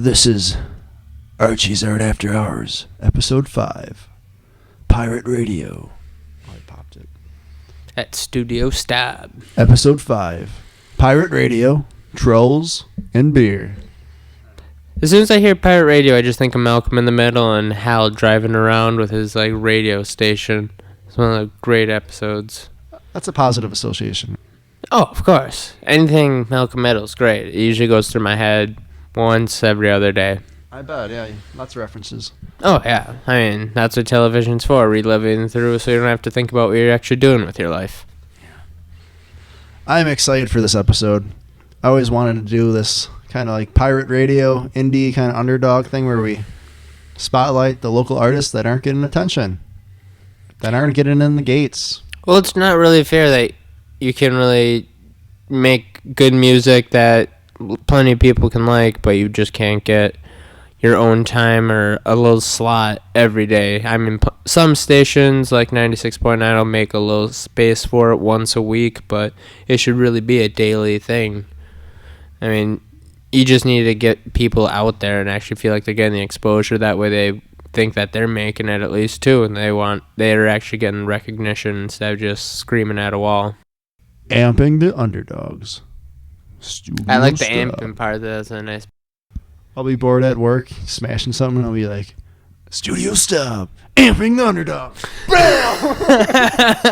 This is Archie's Art After Hours, Episode 5, Pirate Radio. Oh, I popped it. At Studio Staab. Episode 5, Pirate Radio, Trolls, and Beer. As soon as I hear Pirate Radio, I just think of Malcolm in the Middle and Hal driving around with his radio station. It's one of the great episodes. That's a positive association. Oh, of course. Anything Malcolm Middle's great. It usually goes through my head once every other day. I bet, yeah. Lots of references. Oh, yeah. I mean, that's what television's for, reliving through so you don't have to think about what you're actually doing with your life. I'm excited for this episode. I always wanted to do this kind of like pirate radio, indie kind of underdog thing where we spotlight the local artists that aren't getting attention, that aren't getting in the gates. Well, it's not really fair that you can really make good music that plenty of people can like, but you just can't get your own time or a little slot every day. I mean, some stations like 96.9 will make a little space for it once a week, but it should really be a daily thing. I mean, you just need to get people out there and actually feel like they're getting the exposure. That way they think that they're making it at least too, and they're actually getting recognition instead of just screaming at a wall. Amping the underdogs. Studio I like the Staab. amping part. That's a nice. I'll be bored at work, smashing something, and I'll be like, Studio Staab, amping the underdogs.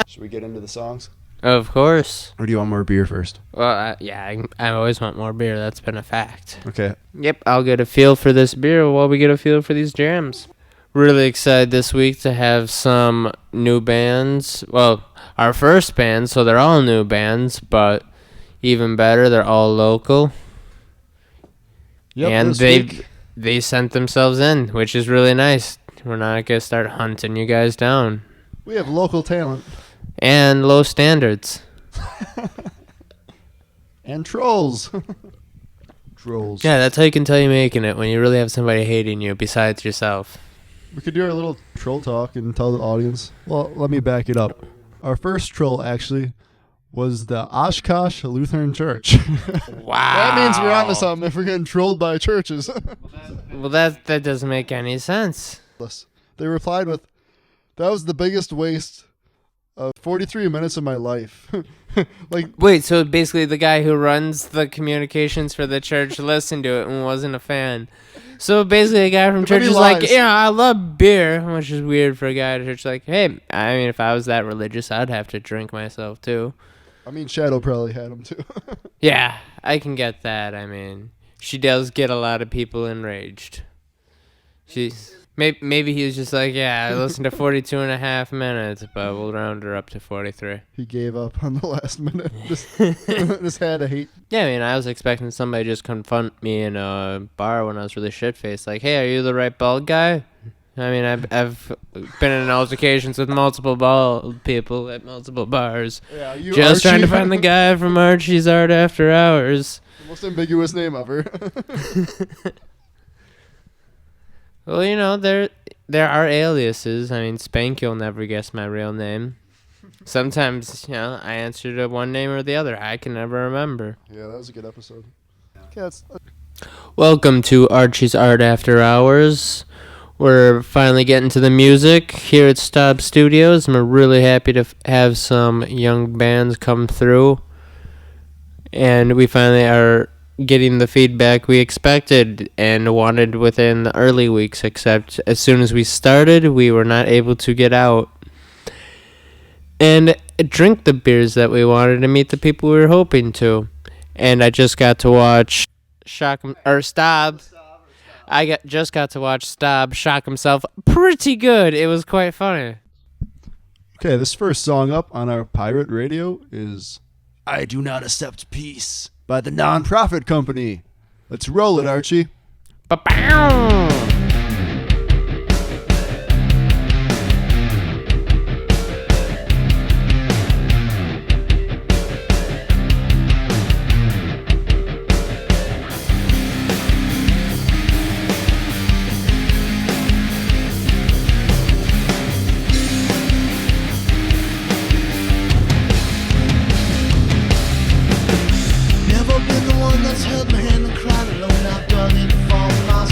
Should we get into the songs? Of course. Or do you want more beer first? Well, I always want more beer. That's been a fact. Okay. Yep, I'll get a feel for this beer while we get a feel for these jams. Really excited this week to have some new bands. Well, our first band, so they're all new bands, but even better, they're all local. Yep, and week. they sent themselves in, which is really nice. We're not going to start hunting you guys down. We have local talent. And low standards. And trolls. Trolls. Yeah, that's how you can tell you're making it, when you really have somebody hating you besides yourself. We could do our little troll talk and tell the audience. Well, let me back it up. Our first troll, actually, was the Oshkosh Lutheran Church. Wow. That means we're onto something if we're getting trolled by churches. Well, that doesn't make any sense. They replied with, "That was the biggest waste of 43 minutes of my life." Wait, so basically the guy who runs the communications for the church listened to it and wasn't a fan. So basically a guy from church is like, yeah, I love beer, which is weird for a guy at church. Like, hey, I mean, if I was that religious, I'd have to drink myself too. I mean, Shadow probably had him too. Yeah, I can get that. I mean, she does get a lot of people enraged. Maybe he was just like, yeah, I listened to 42 and a half minutes, but we'll round her up to 43. He gave up on the last minute. Just had to hate. Yeah, I mean, I was expecting somebody to just confront me in a bar when I was really shit-faced. Like, hey, are you the right bald guy? I mean, I've been in altercations with multiple bald people at multiple bars. Yeah, you just Archie. trying to find the guy from Archie's Art After Hours. The most ambiguous name ever. Well, you know, there are aliases. I mean, Spank, you'll never guess my real name. Sometimes, you know, I answer to one name or the other. I can never remember. Yeah, that was a good episode. Okay, Welcome to Archie's Art After Hours. We're finally getting to the music here at Staab Studios, and we're really happy to have some young bands come through. And we finally are getting the feedback we expected and wanted within the early weeks, except as soon as we started, we were not able to get out and drink the beers that we wanted to meet the people we were hoping to. And I just got to watch Staab. Just got to watch Staab shock himself pretty good. It was quite funny. Okay, this first song up on our pirate radio is I Do Not Accept Peace by the Non-Profit Company. Let's roll it, Archie. Ba-bow! Never been the one that's held my hand and cried alone. I've done it for myself.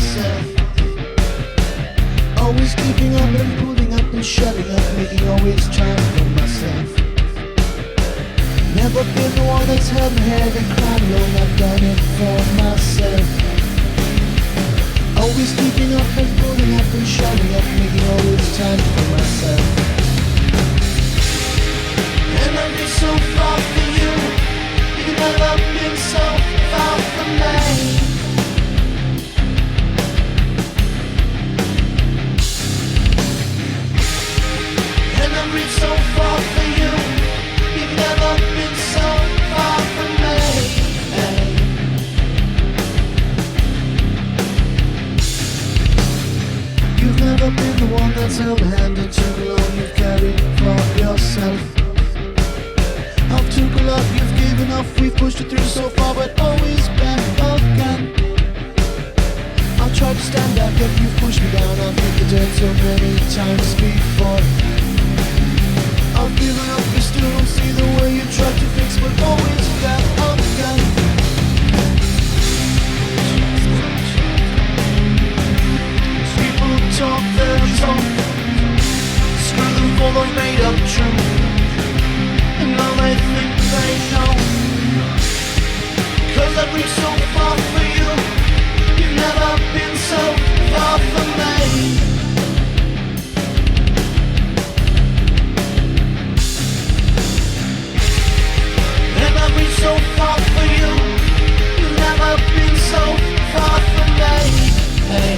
hands held hand and took a load you've carried for yourself. I've took a lot, you've given up, we've pushed it through so far, but always back again. I've tried to stand back up, you've pushed me down, I've hit the dirt so many times before. I've given up, you still don't see the way you tried to fix, but always back again. People talk their talk, screw them for the made up truth, and now they think they know. Cause I've reached so far for you, you've never been so far from me. And I've reached so far for you, you've never been so far from me. Hey.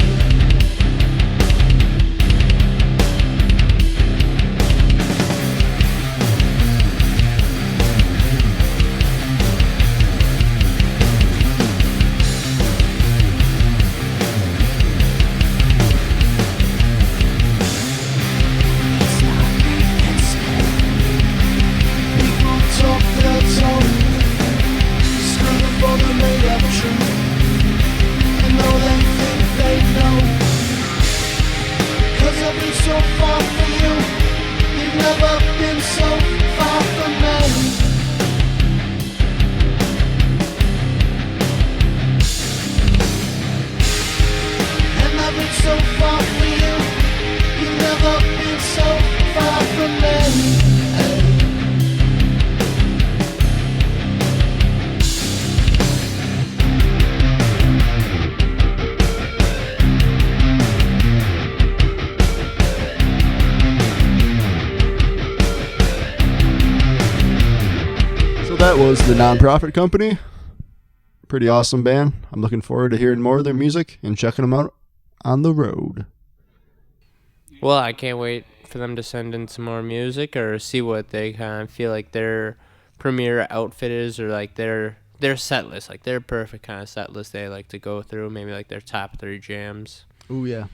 So far from you, you've never been so far from me. And I've been so far from you, you've never been so far from me. That was the Nonprofit Company. Pretty awesome band. I'm looking forward to hearing more of their music and checking them out on the road. Well, I can't wait for them to send in some more music or see what they kind of feel like their premiere outfit is, or like their set list, like their perfect kind of set list they like to go through. Maybe like their top 3 jams. Oh yeah,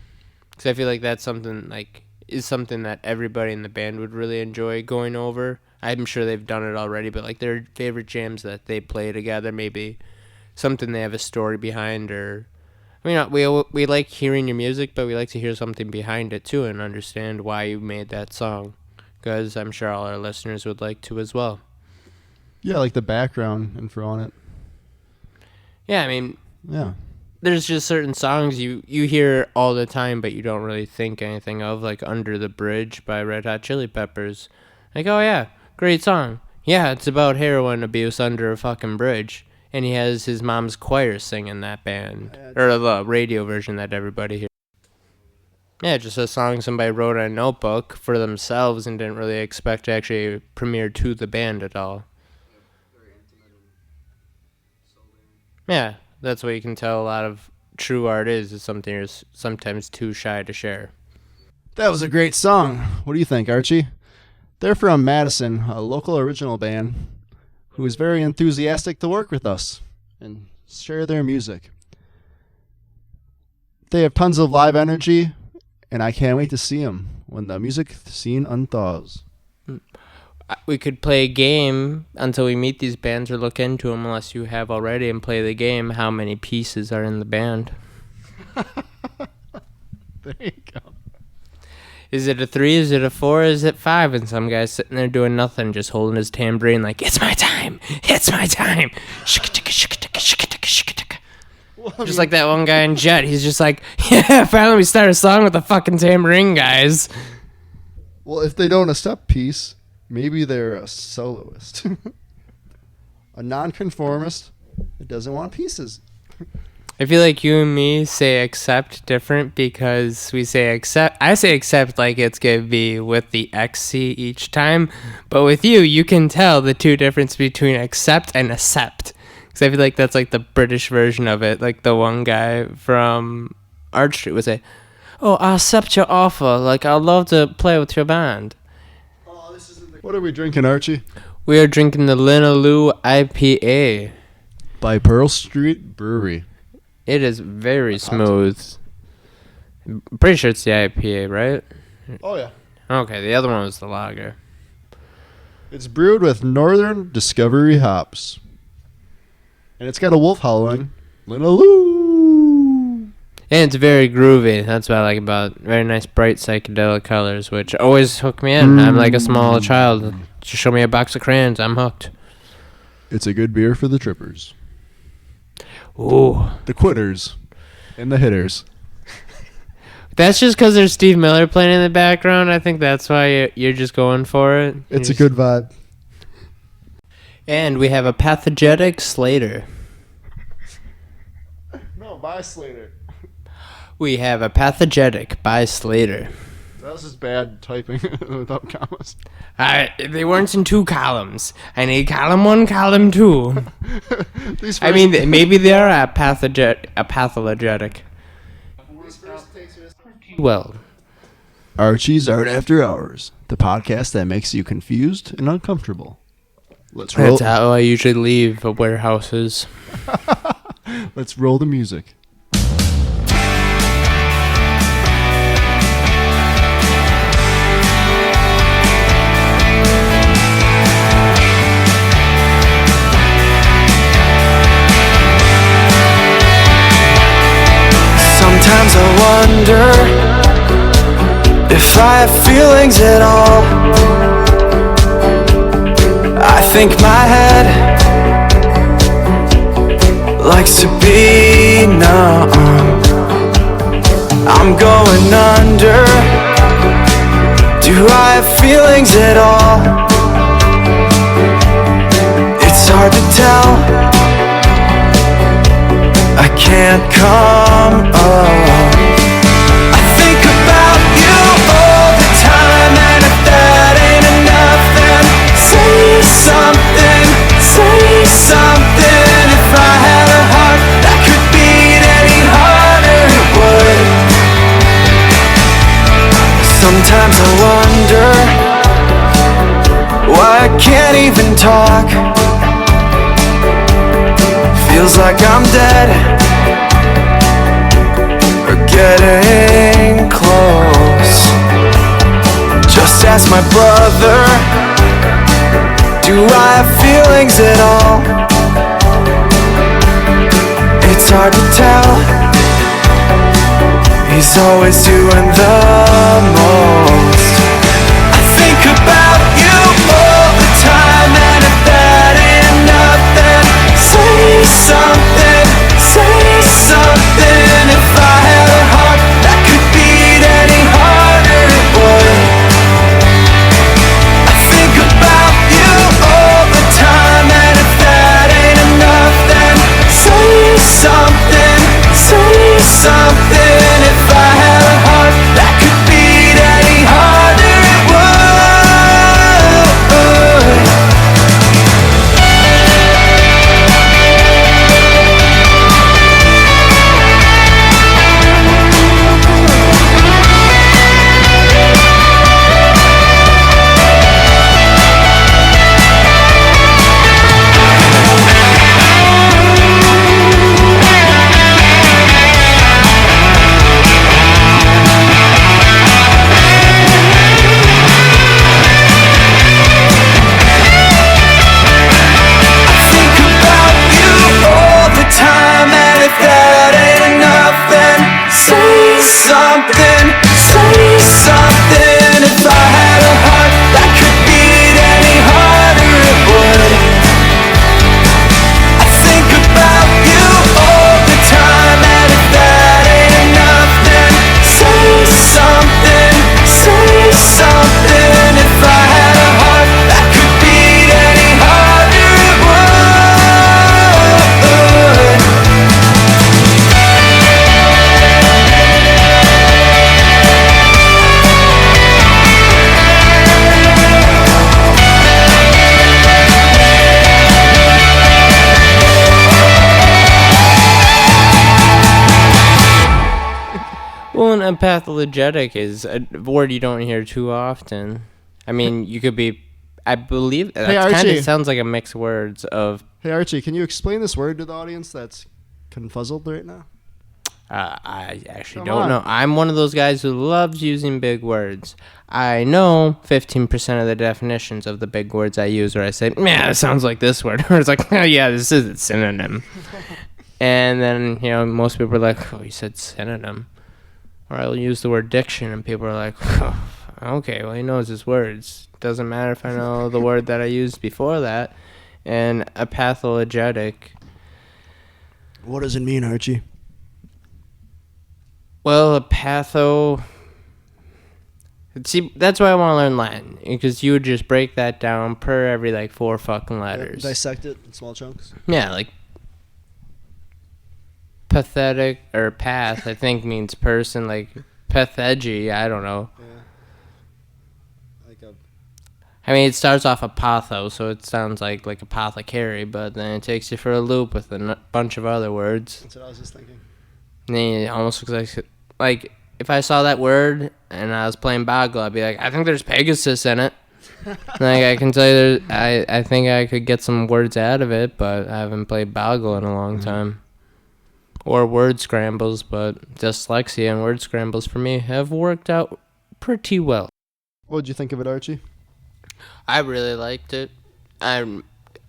because I feel like that's something that everybody in the band would really enjoy going over. I'm sure they've done it already, but like their favorite jams that they play together, maybe something they have a story behind, or I mean, we like hearing your music, but we like to hear something behind it too and understand why you made that song, because I'm sure all our listeners would like to as well. Yeah, like the background info on it. Yeah, I mean, yeah. There's just certain songs you hear all the time, but you don't really think anything of, like Under the Bridge by Red Hot Chili Peppers. Like, oh yeah, great song. Yeah, it's about heroin abuse under a fucking bridge. And he has his mom's choir singing that band. Or the radio version that everybody hears. Yeah, just a song somebody wrote on a notebook for themselves and didn't really expect to actually premiere to the band at all. Yeah, that's what you can tell a lot of true art is something you're sometimes too shy to share. That was a great song. What do you think, Archie? They're from Madison, a local original band who is very enthusiastic to work with us and share their music. They have tons of live energy, and I can't wait to see them when the music scene unthaws. We could play a game until we meet these bands or look into them, unless you have already, and play the game. How many pieces are in the band? There you go. Is it a 3? Is it a 4? Is it 5? And some guy's sitting there doing nothing, just holding his tambourine like, it's my time. It's my time. Just like that one guy in Jet. He's just like, yeah, finally we start a song with a fucking tambourine, guys. Well, if they don't accept peace, maybe they're a soloist. A nonconformist that doesn't want pieces. I feel like you and me say accept different because we say accept. I say accept like it's going to be with the XC each time. But with you, you can tell the two difference between accept and accept. Because I feel like that's like the British version of it. Like the one guy from Archie would say, oh, I accept your offer. Like, I'd love to play with your band. Oh, this isn't What are we drinking, Archie? We are drinking the Linaloo IPA. By Pearl Street Brewery. It is very smooth. I'm pretty sure it's the IPA, right? Oh, yeah. Okay, the other one was the lager. It's brewed with Northern Discovery hops. And it's got a wolf howling. Linaloo. And it's very groovy. That's what I like about it. Very nice, bright, psychedelic colors, which always hook me in. I'm like a small child. Just show me a box of crayons. I'm hooked. It's a good beer for the trippers. Ooh. The quitters. And the hitters. That's just because there's Steve Miller playing in the background. I think that's why you're just going for it. It's a good vibe. And we have a pathogenic Slayder. No, by Slayder. We have a pathogenic by Slayder. That was just bad typing without commas. They weren't in 2 columns. I need column 1, column 2. I mean, maybe they are a pathogenic. Well, Archie's Art After Hours, the podcast that makes you confused and uncomfortable. Let's roll. that's how I usually leave warehouses. Let's roll the music. Sometimes I wonder if I have feelings at all. I think my head likes to be numb. I'm going under. Do I have feelings at all? It's hard to tell. I can't come up. I think about you all the time, and if that ain't enough, then say something, say something. If I had a heart that could beat any harder, it would. Sometimes I wonder why I can't even talk. Feels like I'm dead, or getting close. Just ask my brother, do I have feelings at all? It's hard to tell. He's always doing the most. I think about you all the time, and if that ain't enough, then say something, say something. If I had a heart that could beat any harder, it would. I think about you all the time, and if that ain't enough, then say something, say something. If I had a heart that could beat any harder, it would. Well, and a pathogenic is a word you don't hear too often. I mean, you could be, I believe, that kind Archie. of sounds like a mixed words of, Hey, Archie, can you explain this word to the audience that's confuzzled right now? I actually Come don't on. know. I'm one of those guys who loves using big words. I know 15% of the definitions of the big words I use, or I say, man, it sounds like this word. Or it's like, oh, yeah, this is a synonym. And then, most people are like, oh, you said synonym. Or I'll use the word diction, and people are like, oh, okay, well, he knows his words. Doesn't matter if I know the word that I used before that. And apologetic. What does it mean, Archie? Well, See, that's why I want to learn Latin, because you would just break that down per every 4 fucking letters. Dissect it in small chunks. Yeah, like pathetic or path, I think means person. Like pathology, I don't know. Yeah. I mean, it starts off apotho, so it sounds like apothecary, but then it takes you for a loop with a bunch of other words. That's what I was just thinking. And then it almost looks like if I saw that word and I was playing Boggle, I'd be like, I think there's Pegasus in it. I can tell you, I think I could get some words out of it, but I haven't played Boggle in a long time. Or word scrambles, but dyslexia and word scrambles for me have worked out pretty well. What did you think of it, Archie? I really liked it. I'm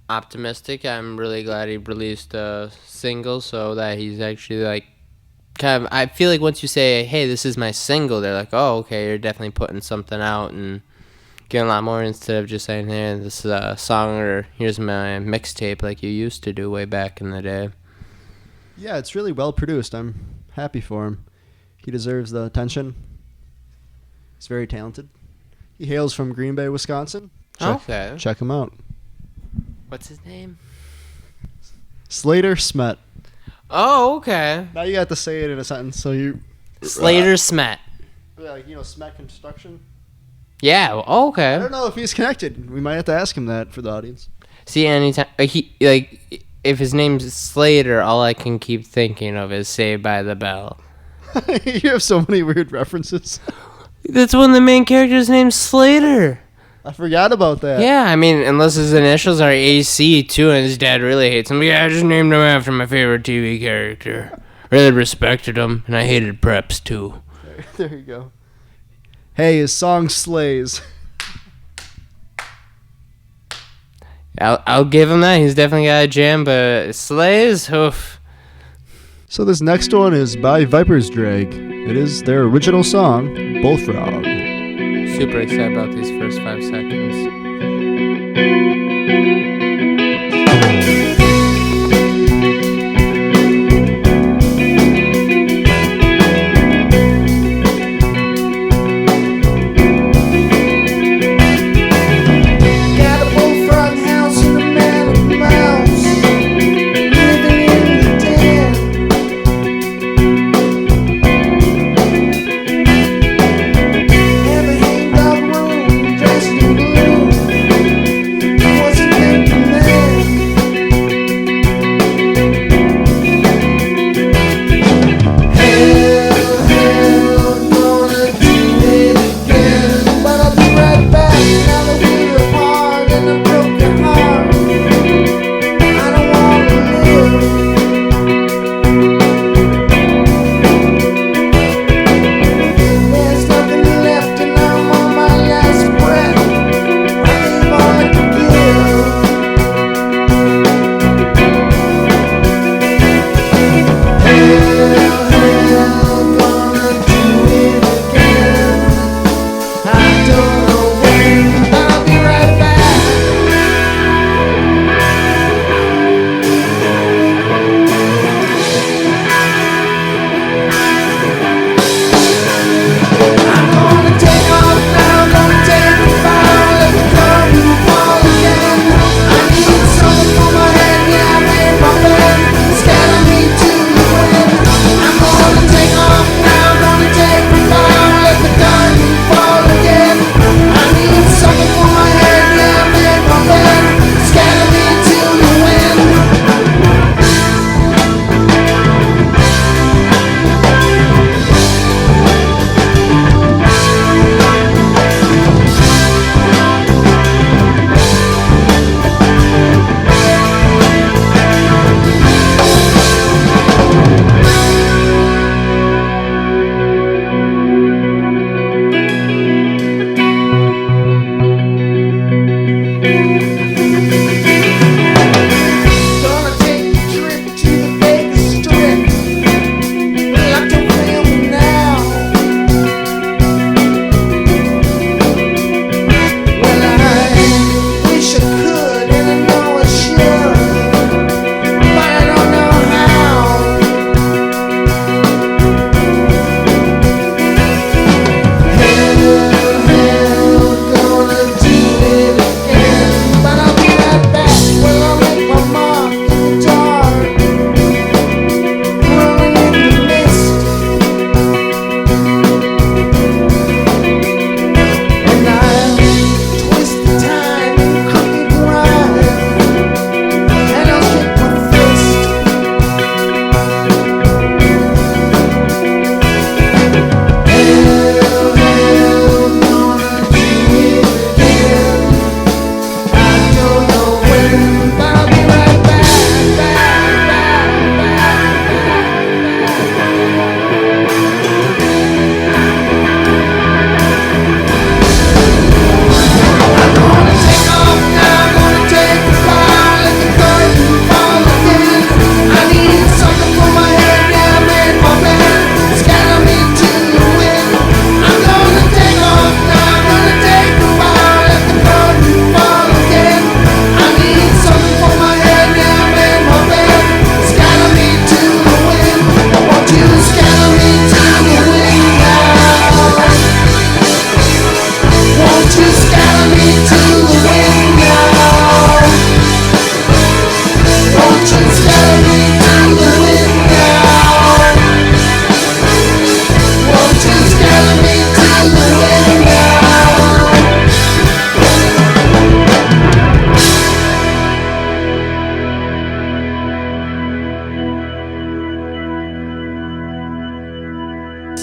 optimistic. I'm really glad he released a single so that he's actually kind of, I feel like once you say, hey, this is my single, they're like, oh, okay, you're definitely putting something out and getting a lot more instead of just saying, hey, this is a song or here's my mixtape like you used to do way back in the day. Yeah, it's really well produced. I'm happy for him. He deserves the attention. He's very talented. He hails from Green Bay, Wisconsin. Check him out. What's his name? Slayder Smet. Oh, okay. Now you got to say it in a sentence, so you... Slayder Smet. Yeah, Smet Construction. Yeah, okay. I don't know if he's connected. We might have to ask him that for the audience. See, anytime... if his name's Slater, all I can keep thinking of is Saved by the Bell. You have so many weird references. That's one of the main characters' name's Slater. I forgot about that. Yeah, I mean, unless his initials are AC, too, and his dad really hates him. Yeah, I just named him after my favorite TV character. Really respected him, and I hated preps, too. There you go. Hey, his song slays. I'll give him that. He's definitely got a jam, but slays? Oof. So this next one is by Viper's Drag. It is their original song, Bullfrog. Super excited about these first 5 seconds.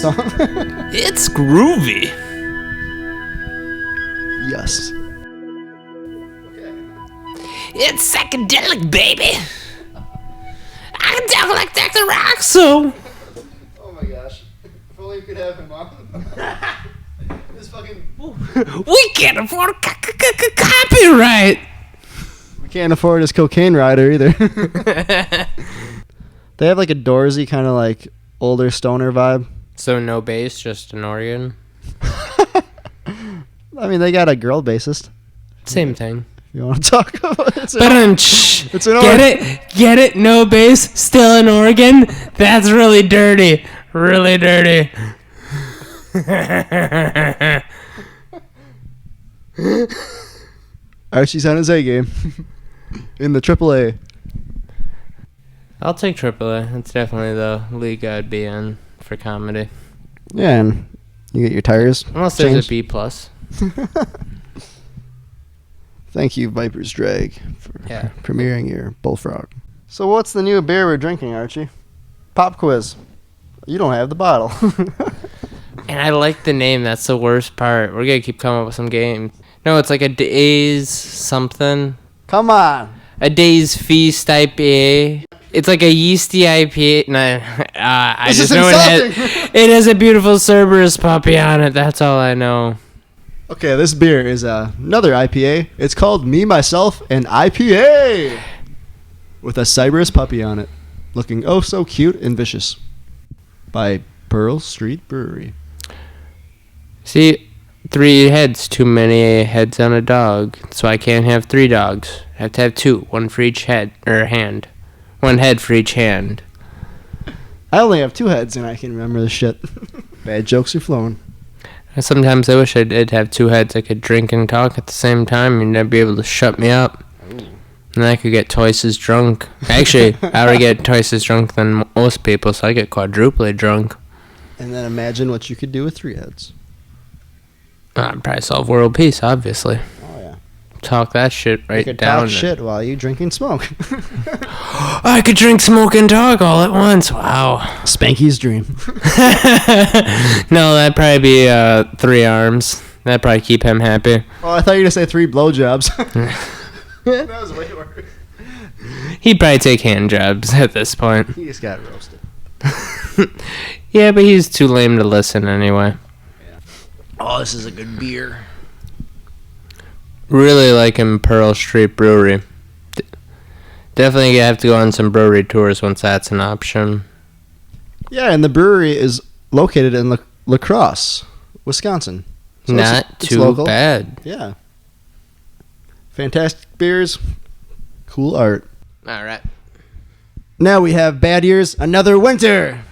song. It's groovy. Yes. It's psychedelic, baby. I can talk like Dr. Rock, so. Oh my gosh. If only you could have him on. This fucking... We can't afford copyright. We can't afford his cocaine rider either. They have like a Doorsy kind of like older stoner vibe. So no bass, just an organ. I mean, they got a girl bassist. Same thing. If you want to talk about it. It's an Get it? No bass, still an organ? That's really dirty. Really dirty. Archie's on his A game. In the AAA. I'll take AAA. That's definitely the league I'd be in for comedy. Yeah, and you get your tires Unless changed. there's a B+. Thank you, Viper's Drag, for Yeah. premiering your Bullfrog. So what's the new beer we're drinking, Archie? Pop quiz. You don't have the bottle. And I like the name. That's the worst part. We're going to keep coming up with some games. No, it's like a Days something. Come on. A Days Feast IPA. It's like a yeasty IPA. Nah, I This just is know insulting. it has a beautiful Cerberus puppy on it. That's all I know. Okay, this beer is another IPA. It's called Me, Myself, and IPA. With a Cerberus puppy on it. Looking oh so cute and vicious. By Pearl Street Brewery. See, 3 heads, too many heads on a dog. So I can't have 3 dogs. I have to have 2, 1 for each head or hand. 1 head for each hand. I only have 2 heads and I can remember this shit. Bad jokes are flowing. Sometimes I wish I did have 2 heads. I could drink and talk at the same time. You'd never be able to shut me up. And I could get twice as drunk. Actually, I already get twice as drunk than most people, so I get quadruply drunk. And then imagine what you could do with 3 heads. I'd probably solve world peace, obviously. Oh yeah. Talk that shit You right could down. talk shit while you drink and smoke. I could drink, smoke, and talk all at once. Wow. Spanky's dream. No, that'd probably be 3 arms. That'd probably keep him happy. Oh, I thought you were going to say 3 blowjobs. That was way worse. He'd probably take hand jobs at this point. He just got roasted. Yeah, but he's too lame to listen anyway. Oh, this is a good beer. Really liking Pearl Street Brewery. Definitely have to go on some brewery tours once that's an option. Yeah, and the brewery is located in La Crosse, Wisconsin. So Not it's too local. bad. Yeah. Fantastic beers. Cool art. All right. Now we have Bad Years, Another Winter.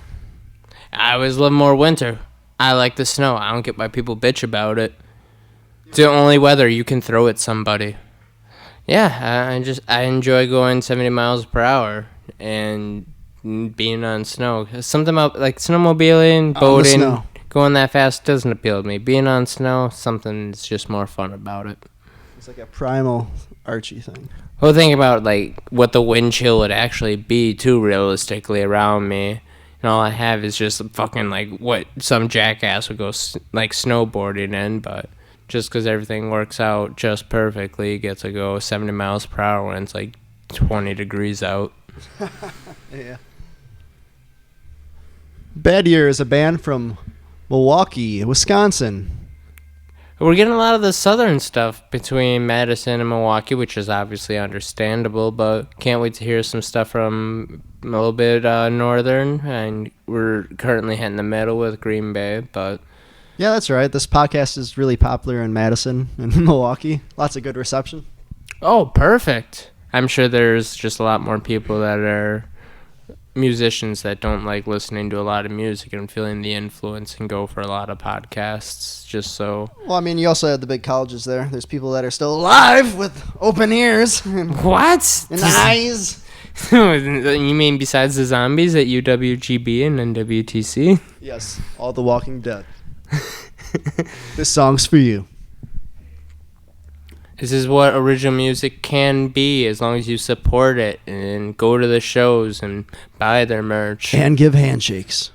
I always love more winter. I like the snow. I don't get why people bitch about it. It's the only weather you can throw at somebody. Yeah, I enjoy going 70 miles per hour and being on snow. Something about like snowmobiling, boating, snow. going that fast doesn't appeal to me. Being on snow, something's just more fun about it. It's like a primal Archie thing. Well, think about like what the wind chill would actually be too realistically around me. And all I have is just fucking like what some jackass would go like snowboarding in, but just because everything works out just perfectly, you get to go 70 miles per hour when it's like 20 degrees out. Yeah. Bad Year is a band from Milwaukee, Wisconsin. We're getting a lot of the southern stuff between Madison and Milwaukee, which is obviously understandable, but can't wait to hear some stuff from a little bit northern, and we're currently hitting the middle with Green Bay, but... Yeah, that's right. This podcast is really popular in Madison and Milwaukee. Lots of good reception. Oh, perfect. I'm sure there's just a lot more people that are musicians that don't like listening to a lot of music and feeling the influence and go for a lot of podcasts just so... Well, I mean, you also have the big colleges there. There's people that are still alive with open ears and What? eyes. You mean besides the zombies at UWGB and NWTC? Yes, all the Walking Dead. This song's for you. This is what original music can be as long as you support it and go to the shows and buy their merch. And give handshakes.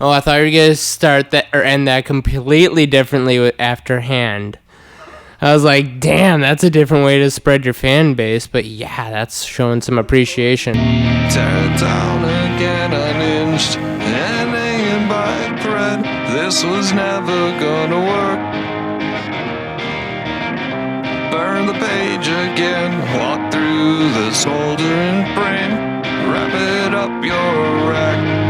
Oh, I thought you were gonna start that or end that completely differently with after hand. I was like, damn, that's a different way to spread your fan base. But yeah, that's showing some appreciation. Tear it down again, unhinged and hanging by a thread. This was never gonna work. Burn the page again, walk through the smoldering frame. Wrap it up your rack.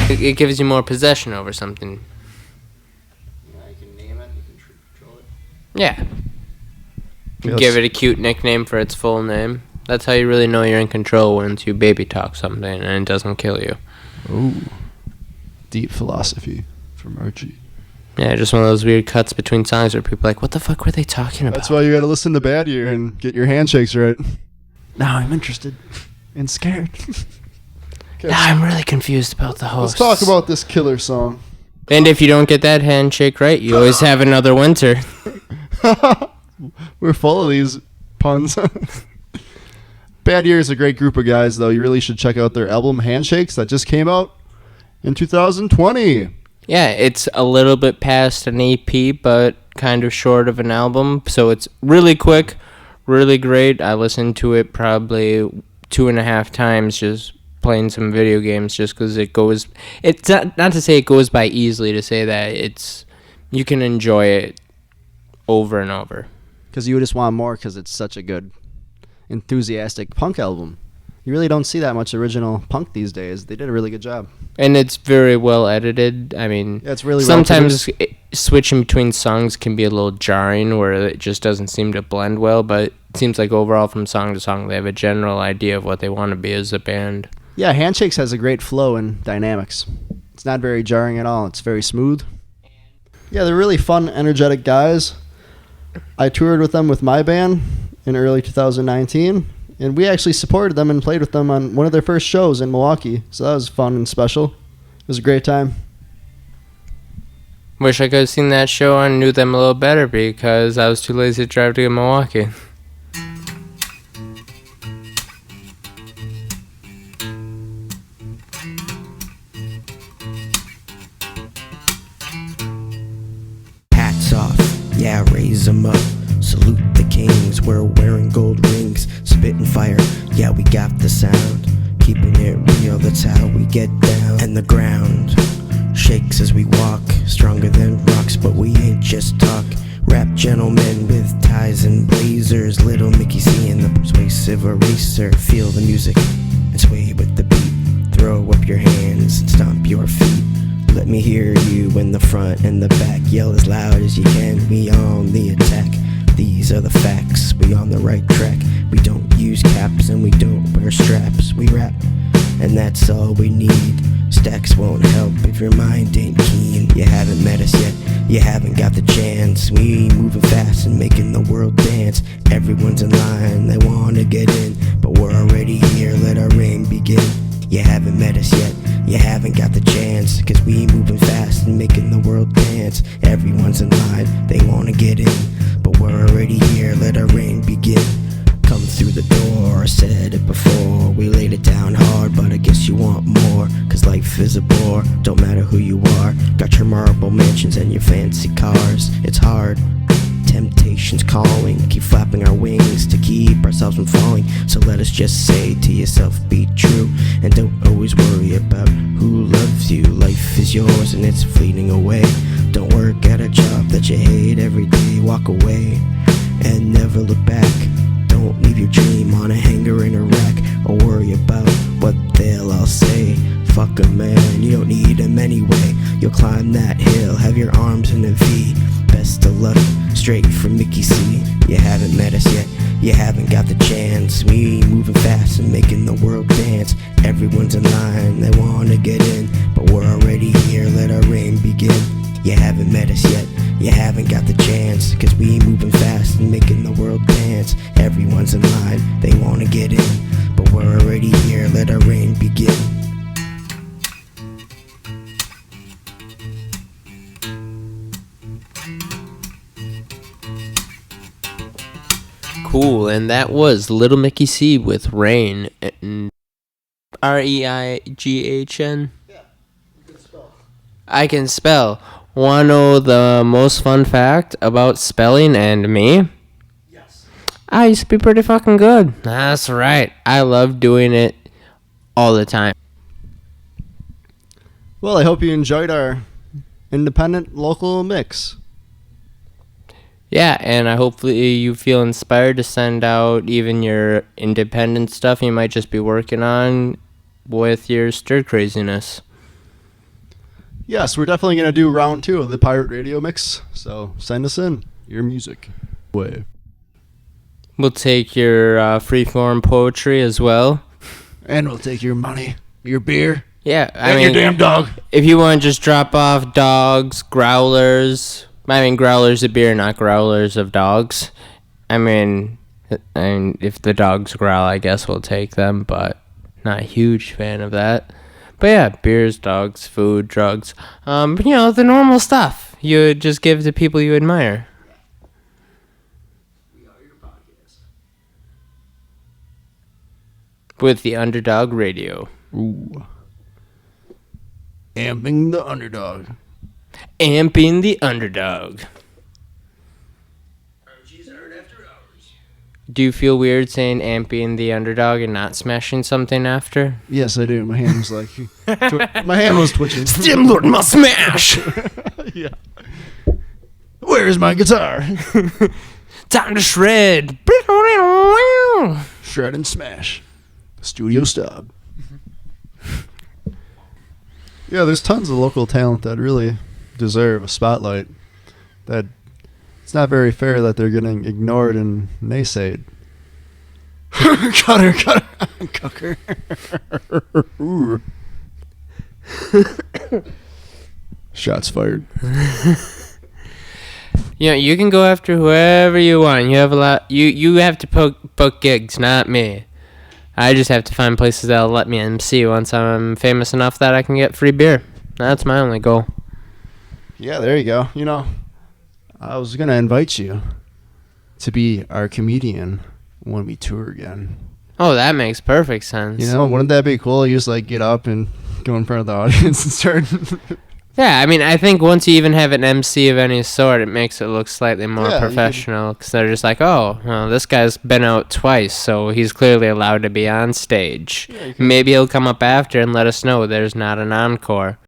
It gives you more possession over something. I can name it. You can control it. Yeah. You Yes. give it a cute nickname for its full name. That's how you really know you're in control, once you baby talk something and it doesn't kill you. Ooh. Deep philosophy from Archie. Yeah, just one of those weird cuts between songs where people are like, what the fuck were they talking about? That's why you gotta listen to Bad Year and get your handshakes right. Now I'm interested and scared. Okay, Now I'm really confused about the host. let's talk about this killer song. And if you don't get that handshake right, you always have another winter. We're full of these puns. Bad Year is a great group of guys, though. You really should check out their album Handshakes that just came out in 2020. Yeah, it's a little bit past an EP, but kind of short of an album. So it's really quick, really great. I listened to it probably 2.5 times just playing some video games, just because it's not to say it goes by easily, to say that you can enjoy it over and over. Because you just want more, because it's such a good, enthusiastic punk album. You really don't see that much original punk these days. They did a really good job. And it's very well edited. I mean, Yeah, it's really sometimes switching between songs can be a little jarring, where it just doesn't seem to blend well, but it seems like overall from song to song they have a general idea of what they want to be as a band. Yeah, Handshakes has a great flow and dynamics. It's not very jarring at all. It's very smooth. Yeah, they're really fun, energetic guys. I toured with them with my band in early 2019, and we actually supported them and played with them on one of their first shows in Milwaukee. So that was fun and special. It was a great time. Wish I could have seen that show and knew them a little better, because I was too lazy to drive to Milwaukee. Salute the kings, we're wearing gold rings. Spitting fire, yeah, we got the sound. Keeping it real, that's how we get down. And the ground shakes as we walk, stronger than rocks, but we ain't just talk. Rap gentlemen with ties and blazers, little Micky C and the persuasive eraser. Feel the music and sway with the beat. Throw up your hands and stomp your feet. Let me hear you in the front and the back. Yell as loud as you can, we on the attack. These are the facts, we on the right track. We don't use caps and we don't wear straps. We rap, and that's all we need. Stacks won't help if your mind ain't keen. You haven't met us yet, you haven't got the chance. We moving fast and making the world dance. Everyone's in line, they wanna get in, but we're already here, let our reign begin. You haven't met us yet, you haven't got the chance, cause we moving fast and making the world dance. Everyone's in line, they wanna get in, but we're already here, let our reign begin. Come through the door, I said it before. We laid it down hard, but I guess you want more. Cause life is a bore, don't matter who you are. Got your marble mansions and your fancy cars. It's hard, temptation's calling. Keep flapping our wings to keep ourselves from falling. So let us just say to yourself, be true. And don't always worry about who loves you. Life is yours and it's fleeting away. Don't work at a job that you hate every day. Walk away and never look back. Don't leave your dream on a hanger in a rack, or worry about what they'll all say. Fuck 'em, man, you don't need 'em anyway. You'll climb that hill, have your arms in a V. Best of luck, straight from Micky C. You haven't met us yet, you haven't got the chance. We moving fast and making the world dance. Everyone's in line, they wanna get in, but we're already here, let our reign begin. You haven't met us yet, you haven't got the chance, cause we moving fast and making the world dance. Everyone's in line, they wanna get in, but we're already here, let our reign begin. Cool, and that was Little Micky C with Rain. And Reighn. Yeah, you can spell. I can spell. Wanna know the most fun fact about spelling and me? Yes. I used to be pretty fucking good. That's right. I love doing it all the time. Well, I hope you enjoyed our independent local mix. Yeah, and I hopefully you feel inspired to send out even your independent stuff you might just be working on with your stir craziness. Yes, we're definitely going to do round 2 of the Pirate Radio mix, so send us in your music. Way. We'll take your freeform poetry as well. And we'll take your money, your beer, Yeah, and your damn dog. If you want to just drop off dogs, growlers. I mean, growlers of beer, not growlers of dogs. I mean, if the dogs growl, I guess we'll take them, but not a huge fan of that. But yeah, beers, dogs, food, drugs. The normal stuff you just give to people you admire. With the Underdog Radio. Ooh. Amping the underdog. Amping the Underdog. Archie's Art After Hours. Do you feel weird saying amping the underdog and not smashing something after? Yes, I do. My hand was like... my hand was twitching. Stimulate my smash! Yeah. Where's my guitar? Time to shred! Shred and smash. Studio Staab. Yeah, there's tons of local talent that really deserve a spotlight. That it's not very fair that they're getting ignored and naysayed. Cucker. Ooh. Shots fired. You can go after whoever you want. You have a lot. You have to book gigs, not me. I just have to find places that'll let me MC once I'm famous enough that I can get free beer. That's my only goal. Yeah, there you go. I was going to invite you to be our comedian when we tour again. Oh, that makes perfect sense. Wouldn't that be cool? You just get up and go in front of the audience and start Yeah, I mean, I think once you even have an MC of any sort, it makes it look slightly more Yeah, you professional. Because they're just like, oh, well, this guy's been out twice, so he's clearly allowed to be on stage. Maybe he'll come up after and let us know there's not an encore.